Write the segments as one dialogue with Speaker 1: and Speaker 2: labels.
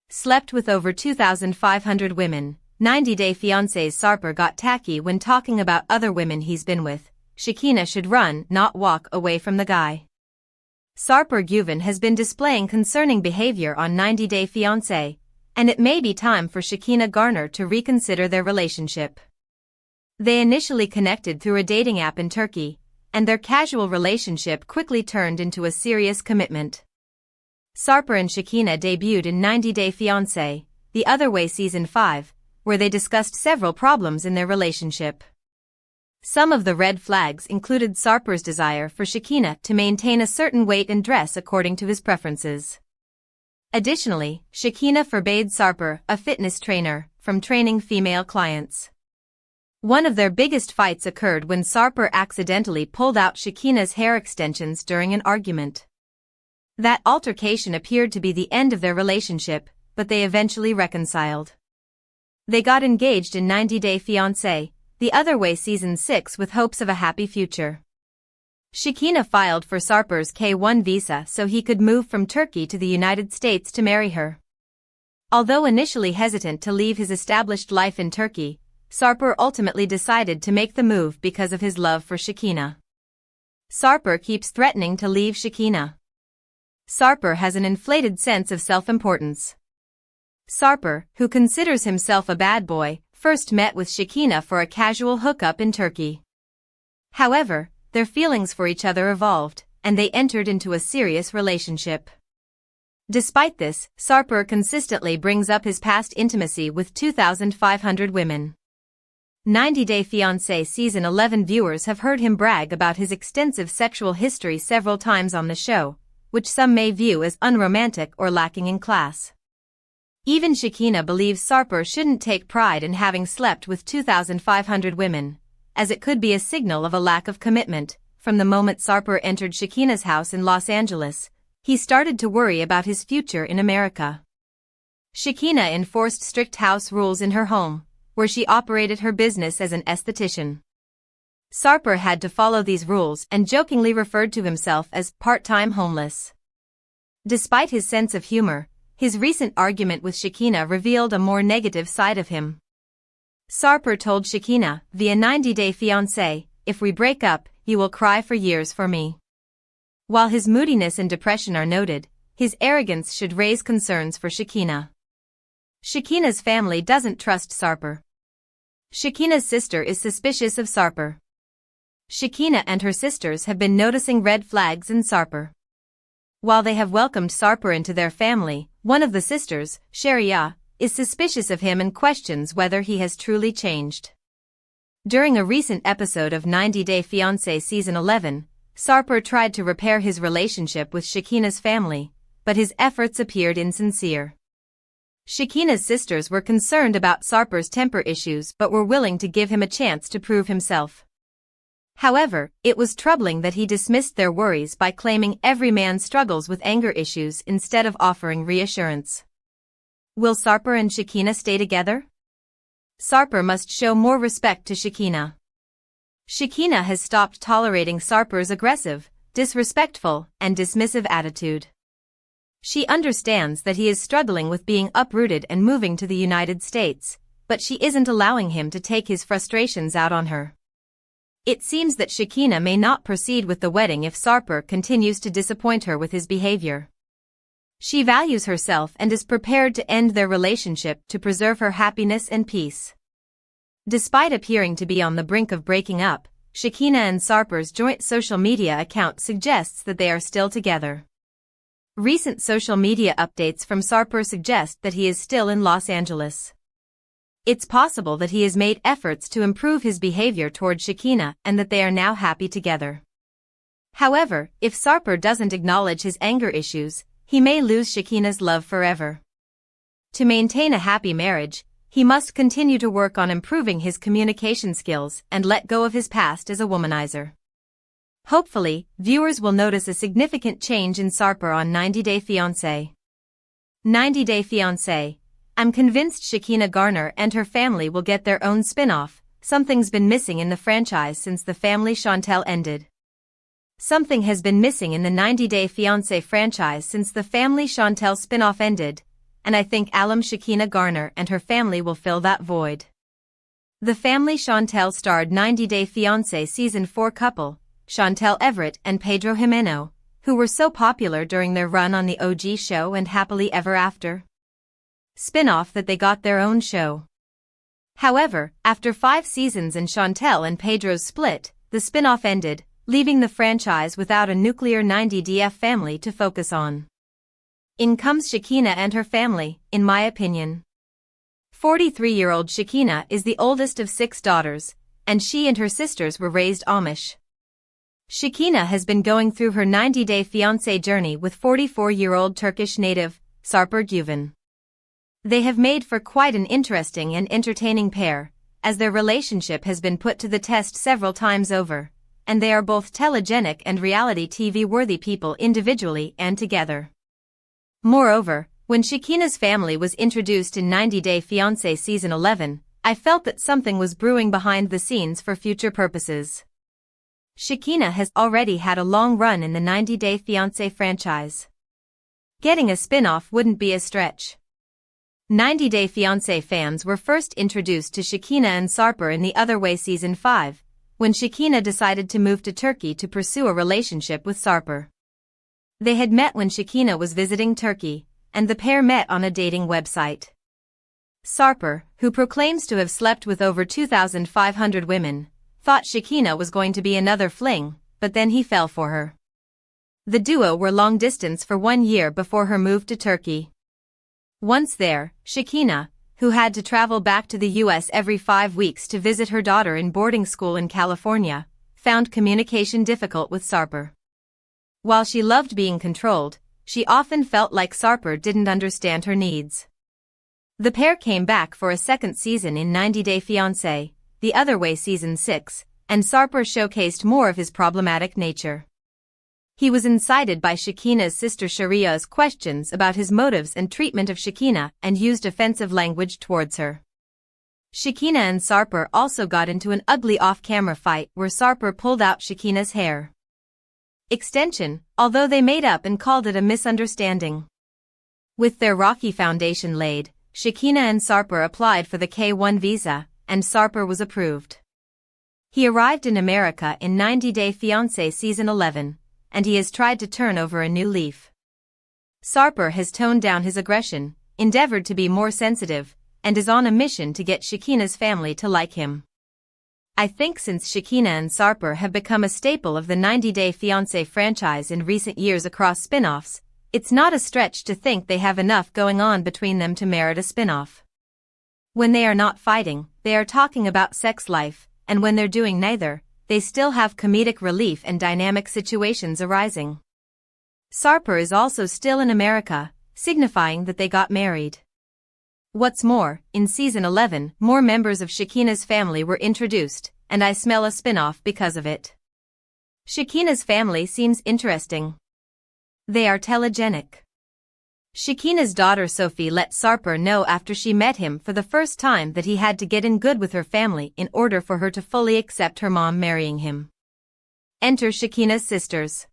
Speaker 1: Slept with over 2,500 women. 90-Day Fiancé's Sarper got tacky when talking about other women he's been with. Shekinah should run, not walk away from the guy. Sarper Güven has been displaying concerning behavior on 90-Day Fiancé, and it may be time for Shekinah Garner to reconsider their relationship. They initially connected through a dating app in Turkey, and their casual relationship quickly turned into a serious commitment. Sarper and Shekinah debuted in 90-Day Fiancé, The Other Way Season 5, where they discussed several problems in their relationship. Some of the red flags included Sarper's desire for Shekinah to maintain a certain weight and dress according to his preferences. Additionally, Shekinah forbade Sarper, a fitness trainer, from training female clients. One of their biggest fights occurred when Sarper accidentally pulled out Shekinah's hair extensions during an argument. That altercation appeared to be the end of their relationship, but they eventually reconciled. They got engaged in 90-Day Fiancé, The Other Way Season 6 with hopes of a happy future. Shekinah filed for Sarper's K-1 visa so he could move from Turkey to the United States to marry her. Although initially hesitant to leave his established life in Turkey, Sarper ultimately decided to make the move because of his love for Shekinah. Sarper keeps threatening to leave Shekinah. Sarper has an inflated sense of self-importance. Sarper, who considers himself a bad boy, first met with Shekinah for a casual hookup in Turkey. However, their feelings for each other evolved, and they entered into a serious relationship. Despite this, Sarper consistently brings up his past intimacy with 2,500 women. 90-Day Fiancé Season 11 viewers have heard him brag about his extensive sexual history several times on the show, which some may view as unromantic or lacking in class. Even Shekinah believes Sarper shouldn't take pride in having slept with 2,500 women, as it could be a signal of a lack of commitment. From the moment Sarper entered Shekinah's house in Los Angeles, he started to worry about his future in America. Shekinah enforced strict house rules in her home, where she operated her business as an esthetician. Sarper had to follow these rules and jokingly referred to himself as part-time homeless. Despite his sense of humor, his recent argument with Shekinah revealed a more negative side of him. Sarper told Shekinah, via 90-Day Fiancé, "If we break up, you will cry for years for me." While his moodiness and depression are noted, his arrogance should raise concerns for Shekinah. Shekinah's family doesn't trust Sarper. Shekinah's sister is suspicious of Sarper. Shekinah and her sisters have been noticing red flags in Sarper. While they have welcomed Sarper into their family, one of the sisters, Sharia, is suspicious of him and questions whether he has truly changed. During a recent episode of 90-Day Fiancé Season 11, Sarper tried to repair his relationship with Shekinah's family, but his efforts appeared insincere. Shekinah's sisters were concerned about Sarper's temper issues but were willing to give him a chance to prove himself. However, it was troubling that he dismissed their worries by claiming every man struggles with anger issues instead of offering reassurance. Will Sarper and Shekinah stay together? Sarper must show more respect to Shekinah. Shekinah has stopped tolerating Sarper's aggressive, disrespectful, and dismissive attitude. She understands that he is struggling with being uprooted and moving to the United States, but she isn't allowing him to take his frustrations out on her. It seems that Shekinah may not proceed with the wedding if Sarper continues to disappoint her with his behavior. She values herself and is prepared to end their relationship to preserve her happiness and peace. Despite appearing to be on the brink of breaking up, Shekinah and Sarper's joint social media account suggests that they are still together. Recent social media updates from Sarper suggest that he is still in Los Angeles. It's possible that he has made efforts to improve his behavior toward Shekinah and that they are now happy together. However, if Sarper doesn't acknowledge his anger issues, he may lose Shekinah's love forever. To maintain a happy marriage, he must continue to work on improving his communication skills and let go of his past as a womanizer. Hopefully, viewers will notice a significant change in Sarper on 90-Day Fiancé. 90-Day Fiancé. I'm convinced Shekinah Garner and her family will get their own spinoff. Something's been missing in the franchise since the family Chantel ended. Something has been missing in the 90-Day Fiancé franchise since the family Chantel spinoff ended, and I think alum Shekinah Garner and her family will fill that void. The family Chantel starred 90 Day Fiancé Season 4 couple, Chantel Everett and Pedro Jimeno, who were so popular during their run on the OG show and Happily Ever After spinoff that they got their own show. However, after 5 seasons and Chantel and Pedro's split, the spinoff ended, leaving the franchise without a nuclear 90DF family to focus on. In comes Shekinah and her family, in my opinion. 43-year-old Shekinah is the oldest of 6 daughters, and she and her sisters were raised Amish. Shekinah has been going through her 90-day fiancé journey with 44-year-old Turkish native, Sarper Güven. They have made for quite an interesting and entertaining pair, as their relationship has been put to the test several times over, and they are both telegenic and reality TV-worthy people individually and together. Moreover, when Shekinah's family was introduced in 90 Day Fiancé Season 11, I felt that something was brewing behind the scenes for future purposes. Shekinah has already had a long run in the 90 Day Fiancé franchise. Getting a spin-off wouldn't be a stretch. 90 Day Fiancé fans were first introduced to Shekinah and Sarper in The Other Way Season 5, when Shekinah decided to move to Turkey to pursue a relationship with Sarper. They had met when Shekinah was visiting Turkey, and the pair met on a dating website. Sarper, who proclaims to have slept with over 2,500 women, thought Shekinah was going to be another fling, but then he fell for her. The duo were long distance for 1 year before her move to Turkey. Once there, Shekinah, who had to travel back to the U.S. every 5 weeks to visit her daughter in boarding school in California, found communication difficult with Sarper. While she loved being controlled, she often felt like Sarper didn't understand her needs. The pair came back for a second season in 90 Day Fiancé, The Other Way Season 6, and Sarper showcased more of his problematic nature. He was incited by Shekinah's sister Sharia's questions about his motives and treatment of Shekinah and used offensive language towards her. Shekinah and Sarper also got into an ugly off-camera fight where Sarper pulled out Shekinah's hair extension, although they made up and called it a misunderstanding. With their rocky foundation laid, Shekinah and Sarper applied for the K-1 visa, and Sarper was approved. He arrived in America in 90 Day Fiancé Season 11, and he has tried to turn over a new leaf. Sarper has toned down his aggression, endeavored to be more sensitive, and is on a mission to get Shekinah's family to like him. I think since Shekinah and Sarper have become a staple of the 90 Day Fiancé franchise in recent years across spin-offs, it's not a stretch to think they have enough going on between them to merit a spin-off. When they are not fighting, they are talking about sex life, and when they're doing neither, they still have comedic relief and dynamic situations arising. Sarper is also still in America, signifying that they got married. What's more, in Season 11, more members of Shekinah's family were introduced, and I smell a spin-off because of it. Shekinah's family seems interesting. They are telegenic. Shekinah's daughter Sophie let Sarper know after she met him for the first time that he had to get in good with her family in order for her to fully accept her mom marrying him. Enter Shekinah's sisters.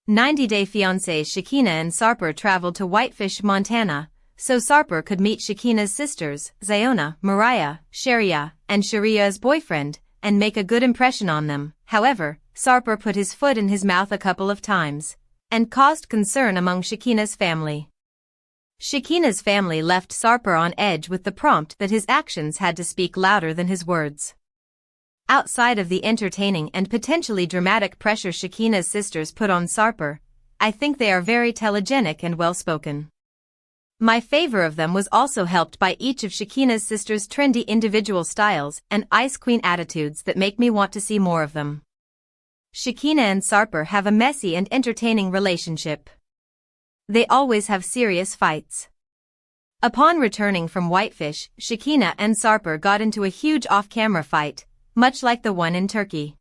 Speaker 1: 90 Day Fiancé Shekinah and Sarper traveled to Whitefish, Montana, so Sarper could meet Shekinah's sisters, Ziona, Mariah, Sharia, and Sharia's boyfriend, and make a good impression on them. However, Sarper put his foot in his mouth a couple of times, and caused concern among Shekinah's family. Shekinah's family left Sarper on edge with the prompt that his actions had to speak louder than his words. Outside of the entertaining and potentially dramatic pressure Shekinah's sisters put on Sarper, I think they are very telegenic and well-spoken. My favor of them was also helped by each of Shekinah's sisters' trendy individual styles and ice queen attitudes that make me want to see more of them. Shekinah and Sarper have a messy and entertaining relationship. They always have serious fights. Upon returning from Whitefish, Shekinah and Sarper got into a huge off-camera fight, much like the one in Turkey.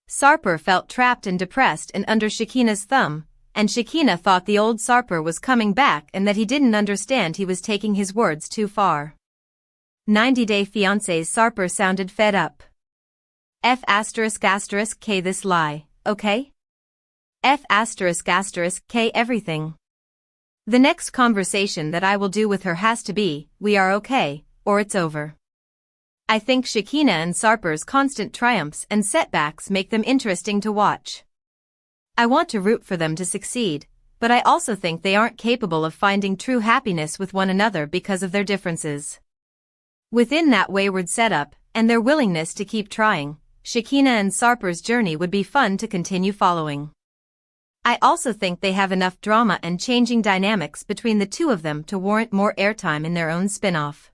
Speaker 1: Sarper felt trapped and depressed and under Shekinah's thumb, and Shekinah thought the old Sarper was coming back and that he didn't understand he was taking his words too far. 90 Day Fiancé's Sarper sounded fed up. F***K this lie, okay? F***K everything. The next conversation that I will do with her has to be, we are okay, or it's over. I think Shekinah and Sarper's constant triumphs and setbacks make them interesting to watch. I want to root for them to succeed, but I also think they aren't capable of finding true happiness with one another because of their differences. Within that wayward setup, and their willingness to keep trying, Shekinah and Sarper's journey would be fun to continue following. I also think they have enough drama and changing dynamics between the two of them to warrant more airtime in their own spinoff.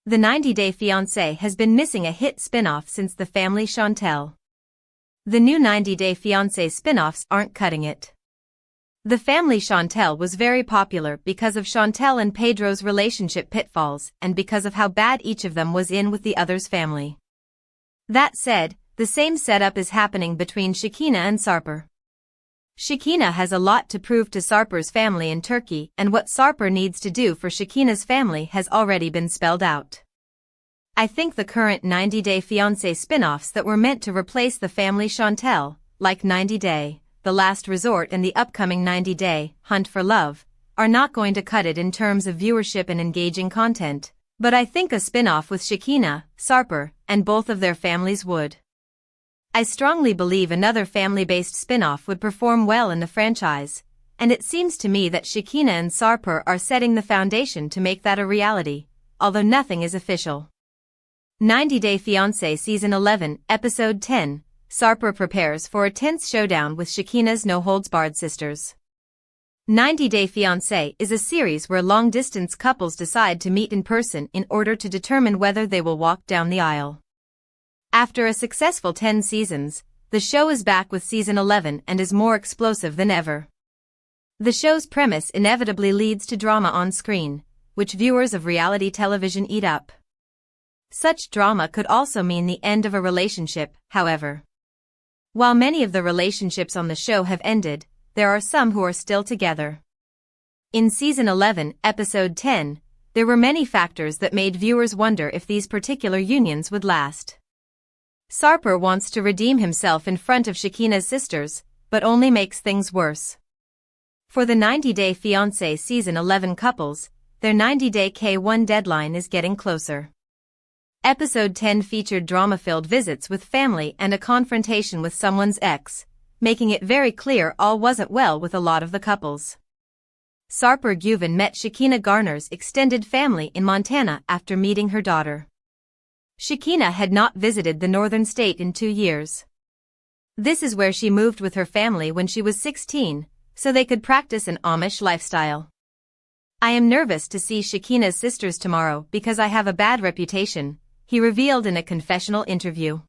Speaker 1: The 90-Day Fiancé has been missing a hit spinoff since the family Chantel. The new 90-Day Fiancé spinoffs aren't cutting it. The family Chantel was very popular because of Chantel and Pedro's relationship pitfalls and because of how bad each of them was in with the other's family. That said, the same setup is happening between Shekinah and Sarper. Shekinah has a lot to prove to Sarper's family in Turkey, and what Sarper needs to do for Shekinah's family has already been spelled out. I think the current 90-Day Fiancé spin-offs that were meant to replace the family Chantel, like 90 Day, The Last Resort and the upcoming 90-Day Hunt for Love, are not going to cut it in terms of viewership and engaging content, but I think a spin-off with Shekinah, Sarper, and both of their families would. I strongly believe another family-based spin-off would perform well in the franchise, and it seems to me that Shekinah and Sarper are setting the foundation to make that a reality, although nothing is official. 90-Day Fiancé Season 11, Episode 10, Sarper prepares for a tense showdown with Shekinah's no-holds-barred sisters. 90-Day Fiancé is a series where long-distance couples decide to meet in person in order to determine whether they will walk down the aisle. After a successful 10 seasons, the show is back with Season 11 and is more explosive than ever. The show's premise inevitably leads to drama on screen, which viewers of reality television eat up. Such drama could also mean the end of a relationship, however. While many of the relationships on the show have ended, there are some who are still together. In Season 11, Episode 10, there were many factors that made viewers wonder if these particular unions would last. Sarper wants to redeem himself in front of Shekinah's sisters, but only makes things worse. For the 90-Day Fiancé Season 11 couples, their 90-day K1 deadline is getting closer. Episode 10 featured drama-filled visits with family and a confrontation with someone's ex, making it very clear all wasn't well with a lot of the couples. Sarper Güven met Shekinah Garner's extended family in Montana after meeting her daughter. Shekinah had not visited the northern state in 2 years. This is where she moved with her family when she was 16, so they could practice an Amish lifestyle. I am nervous to see Shekinah's sisters tomorrow because I have a bad reputation, he revealed in a confessional interview.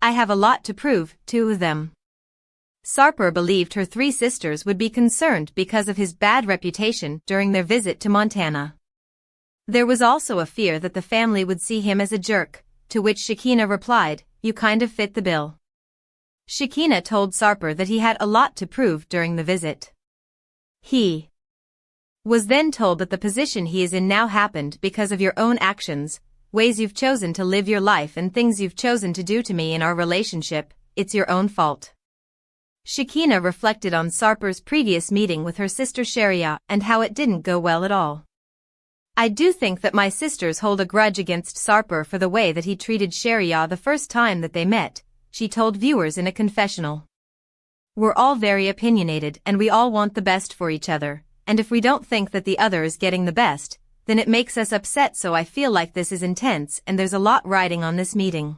Speaker 1: I have a lot to prove, to them. Sarper believed her 3 sisters would be concerned because of his bad reputation during their visit to Montana. There was also a fear that the family would see him as a jerk, to which Shekinah replied, "You kind of fit the bill." Shekinah told Sarper that he had a lot to prove during the visit. He was then told that the position he is in now happened because of your own actions, ways you've chosen to live your life and things you've chosen to do to me in our relationship, it's your own fault. Shekinah reflected on Sarper's previous meeting with her sister Sheria and how it didn't go well at all. I do think that my sisters hold a grudge against Sarper for the way that he treated Sheria the first time that they met, she told viewers in a confessional. We're all very opinionated and we all want the best for each other, and if we don't think that the other is getting the best, then it makes us upset, so I feel like this is intense and there's a lot riding on this meeting.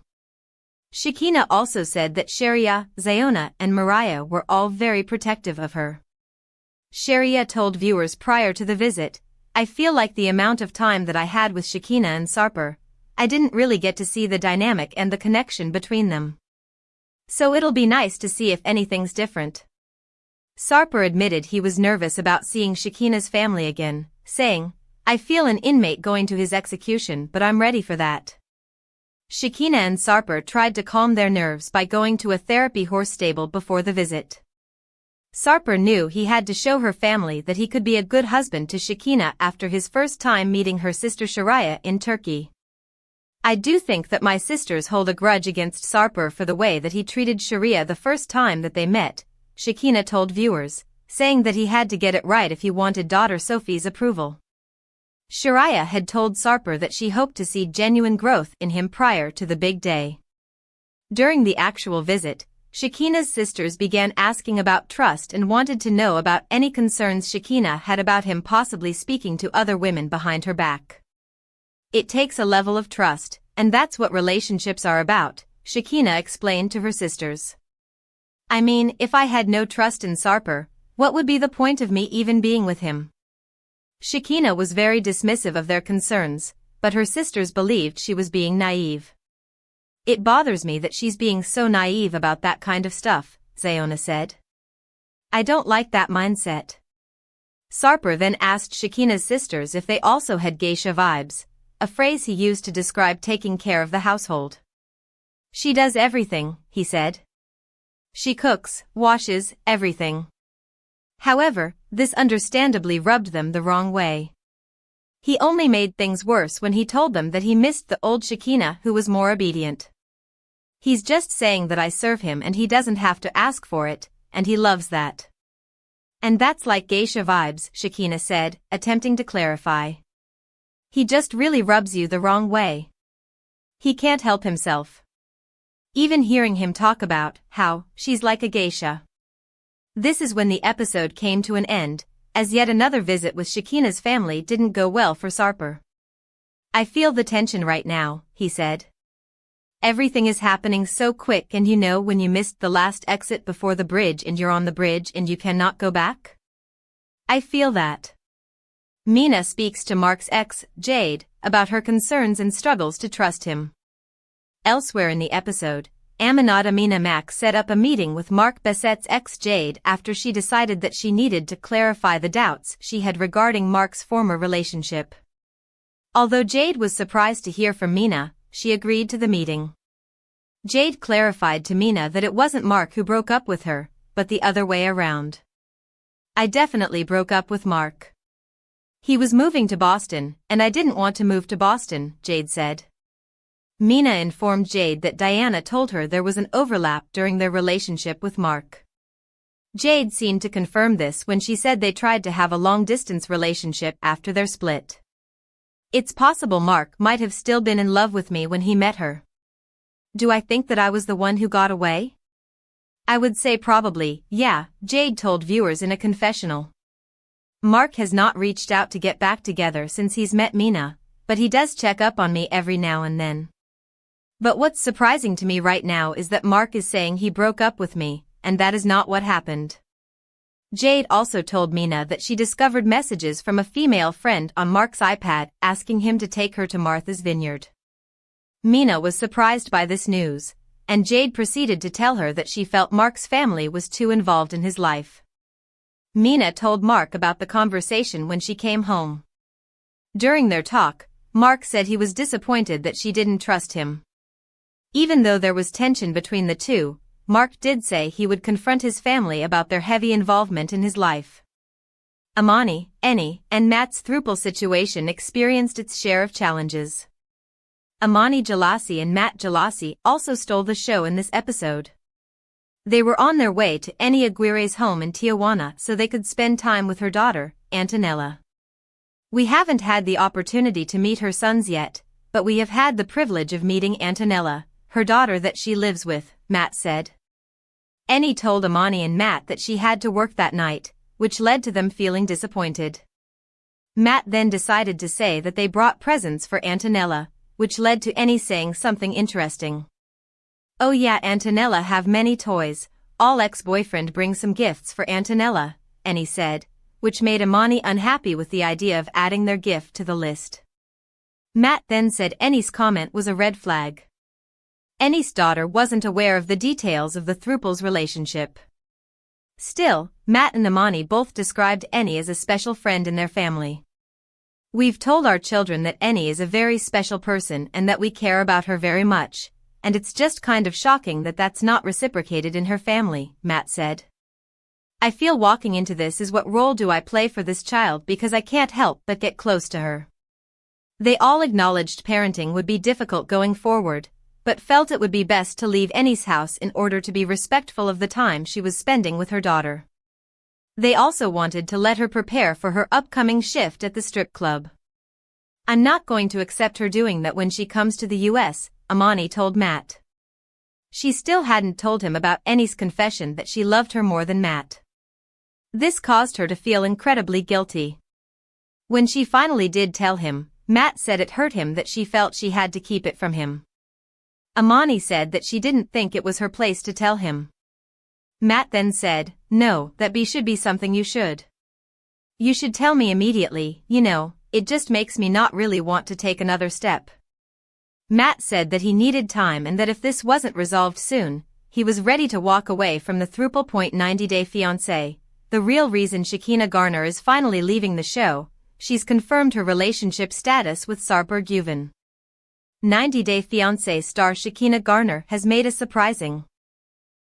Speaker 1: Shekinah also said that Sheria, Zayona, and Mariah were all very protective of her. Sheria told viewers prior to the visit, "I feel like the amount of time that I had with Shekinah and Sarper, I didn't really get to see the dynamic and the connection between them. So it'll be nice to see if anything's different." Sarper admitted he was nervous about seeing Shekinah's family again, saying, "I feel an inmate going to his execution, but I'm ready for that." Shekinah and Sarper tried to calm their nerves by going to a therapy horse stable before the visit. Sarper knew he had to show her family that he could be a good husband to Shekinah after his first time meeting her sister Sheria in Turkey. "I do think that my sisters hold a grudge against Sarper for the way that he treated Sheria the first time that they met," Shekinah told viewers, saying that he had to get it right if he wanted daughter Sophie's approval. Shariah had told Sarper that she hoped to see genuine growth in him prior to the big day. During the actual visit, Shekinah's sisters began asking about trust and wanted to know about any concerns Shekinah had about him possibly speaking to other women behind her back. It takes a level of trust, and that's what relationships are about, Shekinah explained to her sisters. I mean, if I had no trust in Sarper, what would be the point of me even being with him? Shekinah was very dismissive of their concerns, but her sisters believed she was being naive. It bothers me that she's being so naive about that kind of stuff, Zayona said. I don't like that mindset. Sarper then asked Shekinah's sisters if they also had geisha vibes, a phrase he used to describe taking care of the household. She does everything, he said. She cooks, washes, everything. However, this understandably rubbed them the wrong way. He only made things worse when he told them that he missed the old Shekinah who was more obedient. He's just saying that I serve him and he doesn't have to ask for it, and he loves that. And that's like geisha vibes, Shekinah said, attempting to clarify. He just really rubs you the wrong way. He can't help himself. Even hearing him talk about how she's like a geisha. This is when the episode came to an end, as yet another visit with Shekinah's family didn't go well for Sarper. I feel the tension right now, he said. Everything is happening so quick, and you know when you missed the last exit before the bridge and you're on the bridge and you cannot go back? I feel that. Mina speaks to Mark's ex, Jade, about her concerns and struggles to trust him. Elsewhere in the episode, Aminat Amina Mack set up a meeting with Mark Bessette's ex Jade after she decided that she needed to clarify the doubts she had regarding Mark's former relationship. Although Jade was surprised to hear from Mina, she agreed to the meeting. Jade clarified to Mina that it wasn't Mark who broke up with her, but the other way around. I definitely broke up with Mark. He was moving to Boston, and I didn't want to move to Boston, Jade said. Mina informed Jade that Diana told her there was an overlap during their relationship with Mark. Jade seemed to confirm this when she said they tried to have a long-distance relationship after their split. It's possible Mark might have still been in love with me when he met her. Do I think that I was the one who got away? I would say probably, yeah, Jade told viewers in a confessional. Mark has not reached out to get back together since he's met Mina, but he does check up on me every now and then. But what's surprising to me right now is that Mark is saying he broke up with me, and that is not what happened. Jade also told Mina that she discovered messages from a female friend on Mark's iPad asking him to take her to Martha's Vineyard. Mina was surprised by this news, and Jade proceeded to tell her that she felt Mark's family was too involved in his life. Mina told Mark about the conversation when she came home. During their talk, Mark said he was disappointed that she didn't trust him. Even though there was tension between the two, Mark did say he would confront his family about their heavy involvement in his life. Amani, Eni, and Matt's throuple situation experienced its share of challenges. Amani Jalasi and Matt Jalasi also stole the show in this episode. They were on their way to Eni Aguirre's home in Tijuana so they could spend time with her daughter, Antonella. We haven't had the opportunity to meet her sons yet, but we have had the privilege of meeting Antonella, her daughter that she lives with, Matt said. Eni told Amani and Matt that she had to work that night, which led to them feeling disappointed. Matt then decided to say that they brought presents for Antonella, which led to Eni saying something interesting. Oh yeah, Antonella have many toys, all ex-boyfriend brings some gifts for Antonella, Eni said, which made Amani unhappy with the idea of adding their gift to the list. Matt then said Eni's comment was a red flag. Eni's daughter wasn't aware of the details of the throuple's relationship. Still, Matt and Amani both described Eni as a special friend in their family. We've told our children that Eni is a very special person and that we care about her very much, and it's just kind of shocking that that's not reciprocated in her family, Matt said. I feel walking into this is what role do I play for this child because I can't help but get close to her. They all acknowledged parenting would be difficult going forward, but felt it would be best to leave Eni's house in order to be respectful of the time she was spending with her daughter. They also wanted to let her prepare for her upcoming shift at the strip club. "I'm not going to accept her doing that when she comes to the US," Amani told Matt. She still hadn't told him about Annie's confession that she loved her more than Matt. This caused her to feel incredibly guilty. When she finally did tell him, Matt said it hurt him that she felt she had to keep it from him. Amani said that she didn't think it was her place to tell him. Matt then said, "No, that should be something you should. You should tell me immediately, it just makes me not really want to take another step." Matt said that he needed time and that if this wasn't resolved soon, he was ready to walk away from the 90-day fiancé. The real reason Shekinah Garner is finally leaving the show, she's confirmed her relationship status with Sarper Güven. 90 Day Fiancé star Shekinah Garner has made a surprising